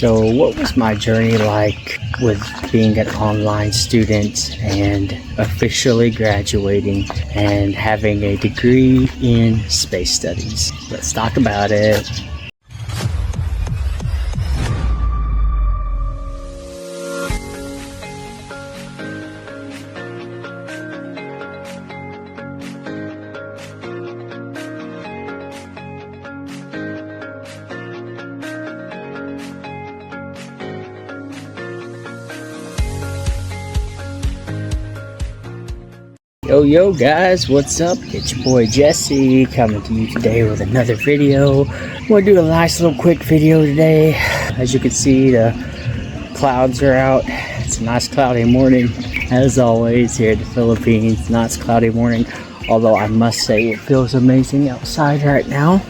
So what was my journey like with being an online student and officially graduating and having a degree in space studies? Let's talk about it. Yo guys, what's up? It's your boy Jesse coming to you today with another video. I'm gonna do a nice little quick video today. As you can see, the clouds are out. It's a nice cloudy morning as always here in the Philippines. Nice cloudy morning, although I must say it feels amazing outside right now.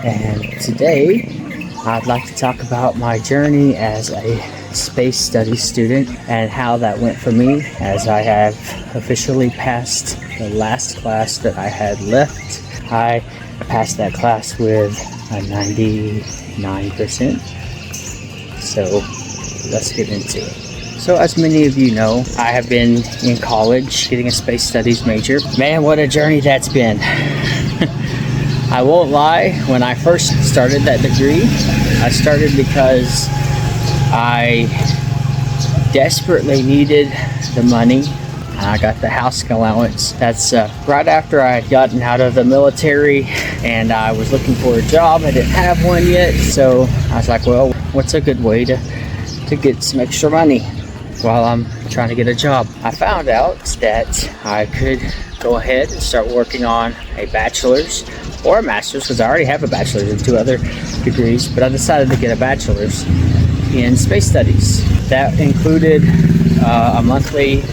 And today I'd like to talk about my journey as a space studies student and how that went for me, as I have officially passed the last class that I had left. I passed that class with a 99%. So let's get into it. So as many of you know, I have been in college getting a space studies major. Man, what a journey that's been. I won't lie, when I first started that degree, I started because I desperately needed the money. I got the housing allowance. That's right after I had gotten out of the military and I was looking for a job. I didn't have one yet, so I was like, well, what's a good way to get some extra money while I'm trying to get a job? I found out that I could go ahead and start working on a bachelor's or a master's, because I already have a bachelor's and 2 other degrees, but I decided to get a bachelor's in space studies. That included a monthly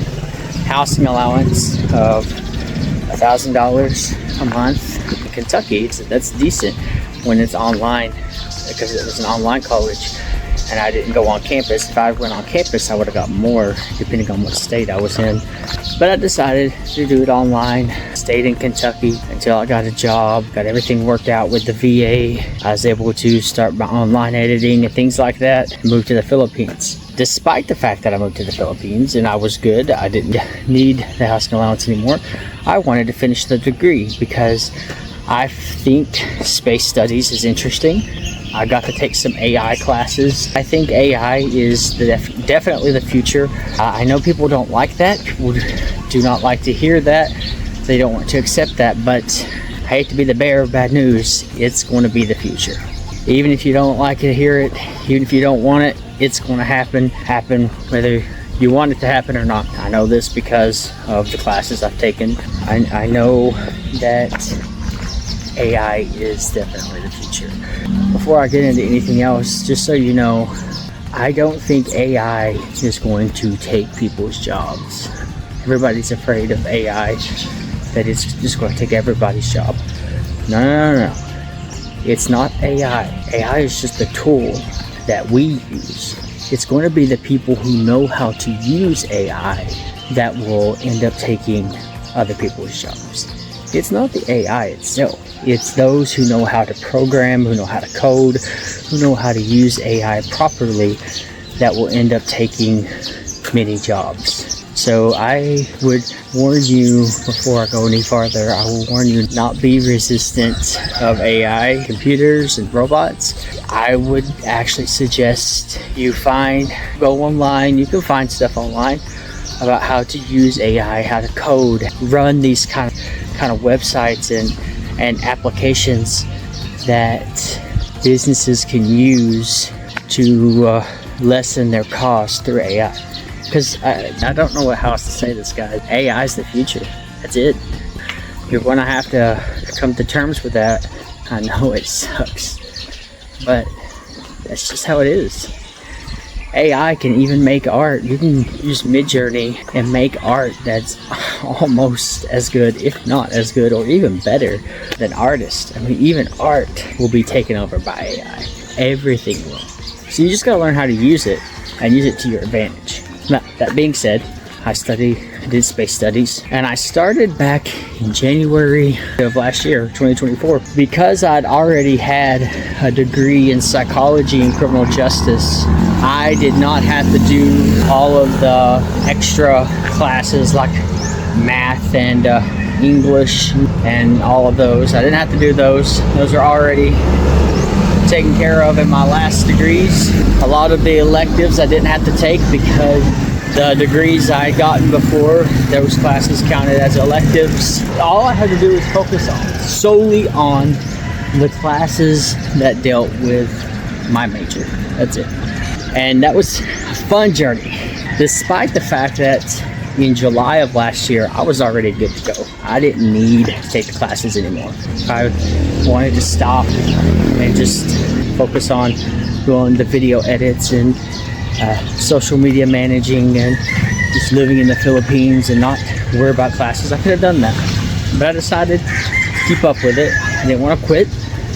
housing allowance of $1,000 a month in Kentucky. That's decent when it's online, because it was an online college and I didn't go on campus. If I went on campus, I would have got more depending on what state I was in. But I decided to do it online. Stayed in Kentucky until I got a job, got everything worked out with the VA. I was able to start my online editing and things like that, and moved to the Philippines. Despite the fact that I moved to the Philippines and I was good, I didn't need the housing allowance anymore, I wanted to finish the degree because I think space studies is interesting. I got to take some AI classes. I think AI is definitely the future. I know people don't like that. People do not like to hear that. They don't want to accept that, but I hate to be the bearer of bad news. It's going to be the future. Even if you don't like to hear it, even if you don't want it, it's going to happen whether you want it to happen or not. I know this because of the classes I've taken. I know that AI is definitely the future. Before I get into anything else, just so you know, I don't think AI is going to take people's jobs. Everybody's afraid of AI, that it's just going to take everybody's job. No. It's not AI. AI is just a tool that we use. It's going to be the people who know how to use AI that will end up taking other people's jobs. It's not the AI itself. It's those who know how to program, who know how to code, who know how to use AI properly that will end up taking many jobs. So I would warn you, before I go any farther, I will warn you, not be resistant of AI, computers, and robots. I would actually suggest you go online. You can find stuff online about how to use AI, how to code, run these kind of websites and applications that businesses can use to lessen their costs through AI. Because I don't know how else to say this, guys. AI is the future. That's it. You're going to have to come to terms with that. I know it sucks, but that's just how it is. AI can even make art. You can use Midjourney and make art that's almost as good, if not as good, or even better than artists. I mean, even art will be taken over by AI. Everything will. So you just gotta learn how to use it and use it to your advantage. Now, that being said, I study did space studies, and I started back in January of last year, 2024. Because I'd already had a degree in psychology and criminal justice, I did not have to do all of the extra classes like math and English and all of those. I didn't have to do those. Those are already taken care of in my last degrees. A lot of the electives I didn't have to take because the degrees I had gotten before, those classes counted as electives. All I had to do was focus solely on the classes that dealt with my major. That's it. And that was a fun journey, despite the fact that in July of last year, I was already good to go. I didn't need to take the classes anymore. I wanted to stop and just focus on doing the video edits and social media managing and just living in the Philippines and not worry about classes. I could have done that, but I decided to keep up with it. I didn't want to quit.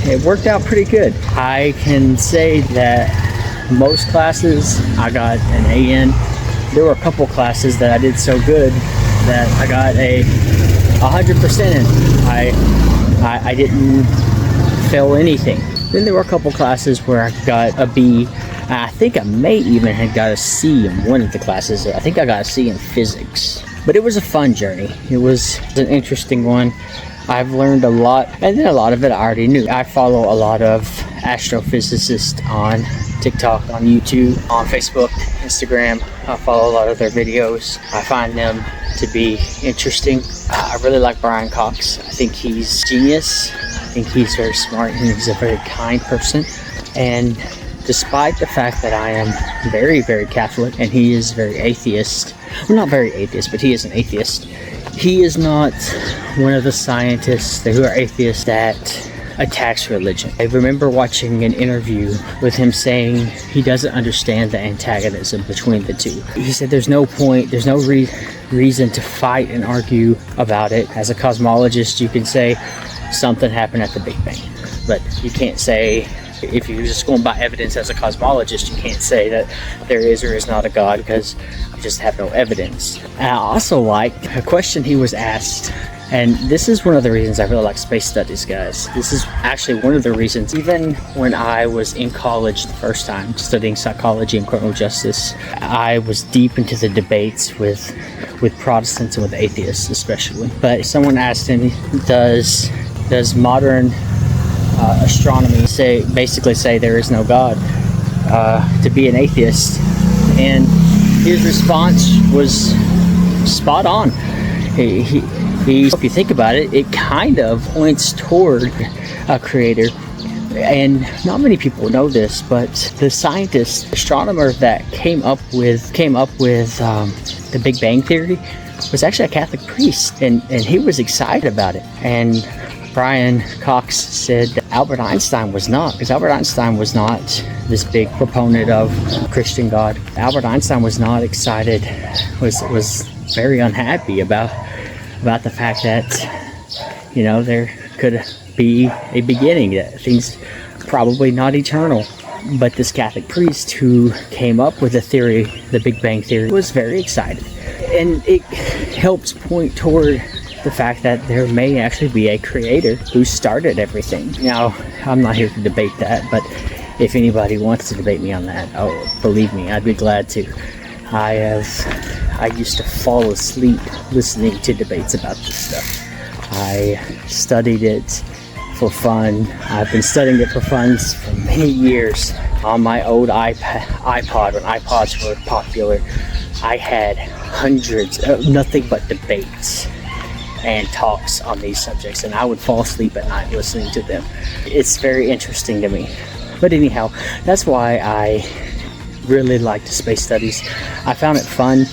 It worked out pretty good. I can say that most classes I got an A in. There were a couple classes that I did so good that I got a 100% in. I didn't fail anything. Then there were a couple classes where I got a B. I think I may even have got a C in one of the classes. I think I got a C in physics. But it was a fun journey. It was an interesting one. I've learned a lot, and then a lot of it I already knew. I follow a lot of astrophysicists on TikTok, on YouTube, on Facebook, Instagram. I follow a lot of their videos. I find them to be interesting. I really like Brian Cox. I think he's genius. I think he's very smart and he's a very kind person. And despite the fact that I am very, very Catholic and he is very atheist, well, not very atheist, but he is an atheist. He is not one of the scientists who are atheists that attacks religion. I remember watching an interview with him saying he doesn't understand the antagonism between the two. He said there's no point, there's no reason to fight and argue about it. As a cosmologist, you can say something happened at the Big Bang, but you can't say, if you're just going by evidence as a cosmologist, you can't say that there is or is not a God because you just have no evidence. And I also like a question he was asked, and this is one of the reasons I really like space studies, guys. This is actually one of the reasons, even when I was in college the first time studying psychology and criminal justice, I was deep into the debates with Protestants and with atheists especially. But someone asked him, does modern astronomy basically say there is no God to be an atheist? And his response was spot on. If you think about it, it kind of points toward a creator. And not many people know this, but the scientist, astronomer that came up with the Big Bang Theory was actually a Catholic priest, and he was excited about it. And Brian Cox said that Albert Einstein was not, because Albert Einstein was not this big proponent of Christian God. Albert Einstein was not excited, was very unhappy about the fact that, you know, there could be a beginning, that things probably not eternal. But this Catholic priest who came up with the theory, the Big Bang Theory, was very excited. And it helps point toward the fact that there may actually be a creator who started everything. Now, I'm not here to debate that, but if anybody wants to debate me on that, oh, believe me, I'd be glad to. I used to fall asleep listening to debates about this stuff. I studied it for fun. I've been studying it for fun for many years. On my old iPod, when iPods were popular, I had hundreds of nothing but debates and talks on these subjects, and I would fall asleep at night listening to them. It's very interesting to me. But anyhow, that's why I really liked space studies. I found it fun.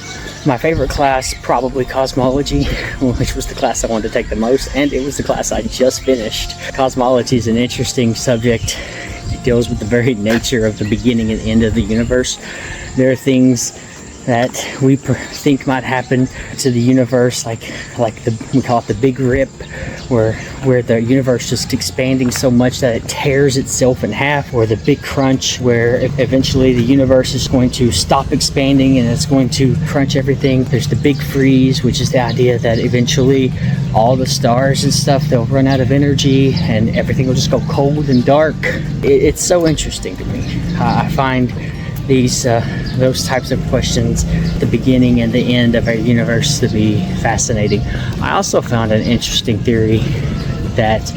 My favorite class, probably cosmology, which was the class I wanted to take the most, and it was the class I just finished. Cosmology is an interesting subject. It deals with the very nature of the beginning and end of the universe. There are things that we think might happen to the universe, like we call it the big rip, where the universe just expanding so much that it tears itself in half, or the big crunch, where eventually the universe is going to stop expanding and it's going to crunch everything. There's the big freeze, which is the idea that eventually all the stars and stuff, they'll run out of energy and everything will just go cold and dark. It's so interesting to me. I find those types of questions, the beginning and the end of our universe, to be fascinating. I also found an interesting theory that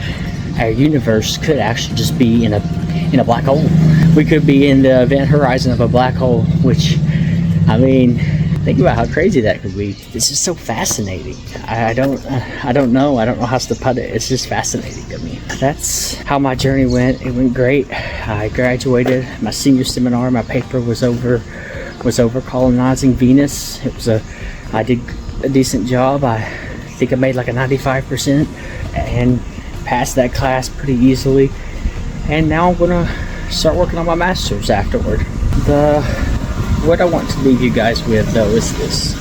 our universe could actually just be in a black hole. We could be in the event horizon of a black hole, which, I mean, think about how crazy that could be. This is so fascinating. I don't know how else to put it. It's just fascinating to me. That's how my journey went. It went great. I graduated my senior seminar. My paper was over colonizing Venus. I did a decent job. I think I made like a 95% and passed that class pretty easily. And now I'm gonna start working on my master's afterward. What I want to leave you guys with, though, is this.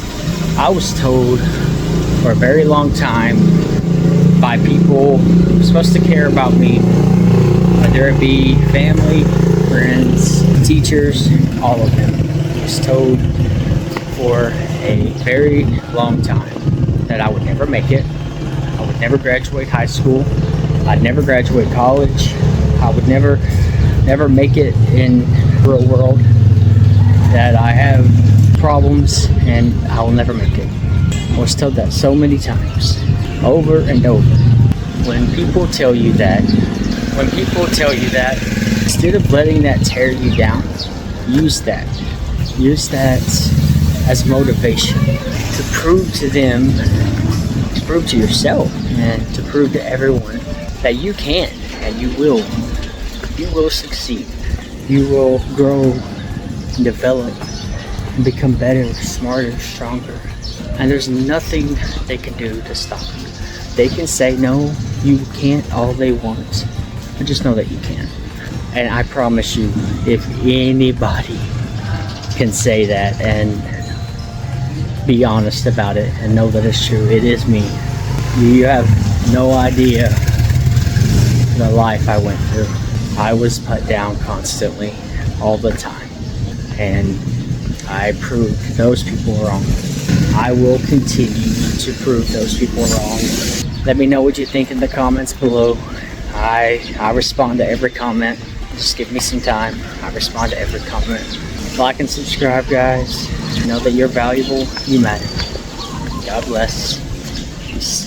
I was told for a very long time by people who are supposed to care about me, whether it be family, friends, teachers, all of them. I was told for a very long time that I would never make it. I would never graduate high school. I'd never graduate college. I would never make it in the real world. That I have problems and I will never make it. I was told that so many times, over and over. When people tell you that, instead of letting that tear you down, use that as motivation to prove to them, to prove to yourself, and to prove to everyone that you can and you will succeed. You will grow, develop, and become better, smarter, stronger. And there's nothing they can do to stop you. They can say, no, you can't, all they want. But just know that you can. And I promise you, if anybody can say that and be honest about it and know that it's true, it is me. You have no idea the life I went through. I was put down constantly, all the time. And I proved those people wrong. I will continue to prove those people wrong. Let me know what you think in the comments below. I respond to every comment. Just give me some time. I respond to every comment. Like and subscribe, guys. Know that you're valuable. You matter. God bless. Peace.